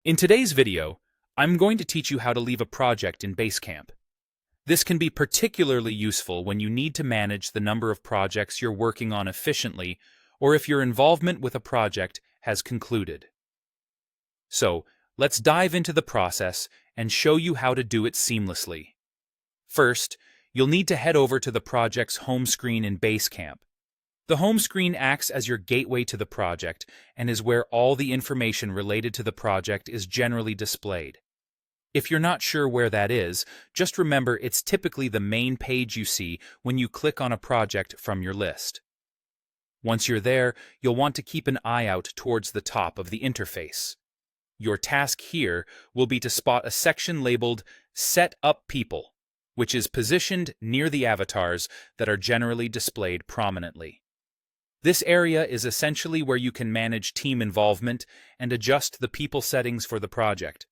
In today's video, I'm going to teach you how to leave a project in Basecamp. This can be particularly useful when you need to manage the number of projects you're working on efficiently or if your involvement with a project has concluded. So, let's dive into the process and show you how to do it seamlessly. First, you'll need to head over to the project's home screen in Basecamp. The home screen acts as your gateway to the project and is where all the information related to the project is generally displayed. If you're not sure where that is, just remember it's typically the main page you see when you click on a project from your list. Once you're there, you'll want to keep an eye out towards the top of the interface. Your task here will be to spot a section labeled Set Up People, which is positioned near the avatars that are generally displayed prominently. This area is essentially where you can manage team involvement and adjust the people settings for the project.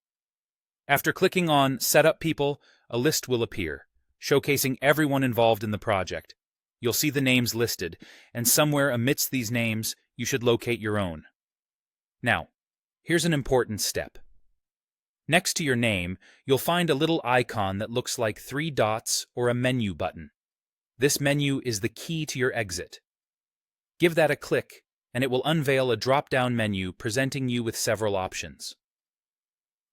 After clicking on Set Up People, a list will appear, showcasing everyone involved in the project. You'll see the names listed, and somewhere amidst these names, you should locate your own. Now, here's an important step. Next to your name, you'll find a little icon that looks like 3 dots or a menu button. This menu is the key to your exit. Give that a click, and it will unveil a drop-down menu presenting you with several options.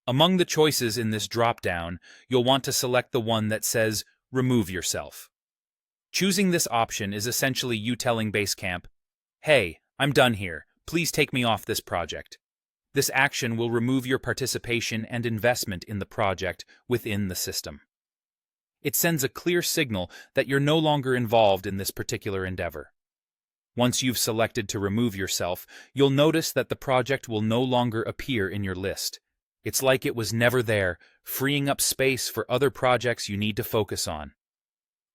Among the choices in this drop-down, you'll want to select the one that says Remove Yourself. Choosing this option is essentially you telling Basecamp, "Hey, I'm done here. Please take me off this project." This action will remove your participation and investment in the project within the system. It sends a clear signal that you're no longer involved in this particular endeavor. Once you've selected to remove yourself, you'll notice that the project will no longer appear in your list. It's like it was never there, freeing up space for other projects you need to focus on.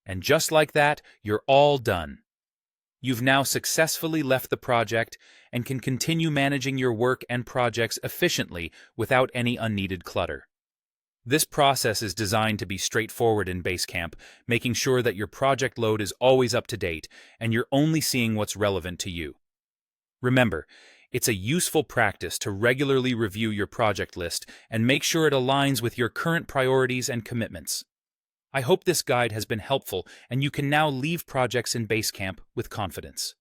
And just like that, you're all done. You've now successfully left the project and can continue managing your work and projects efficiently without any unneeded clutter. This process is designed to be straightforward in Basecamp, making sure that your project load is always up to date and you're only seeing what's relevant to you. Remember, it's a useful practice to regularly review your project list and make sure it aligns with your current priorities and commitments. I hope this guide has been helpful and you can now leave projects in Basecamp with confidence.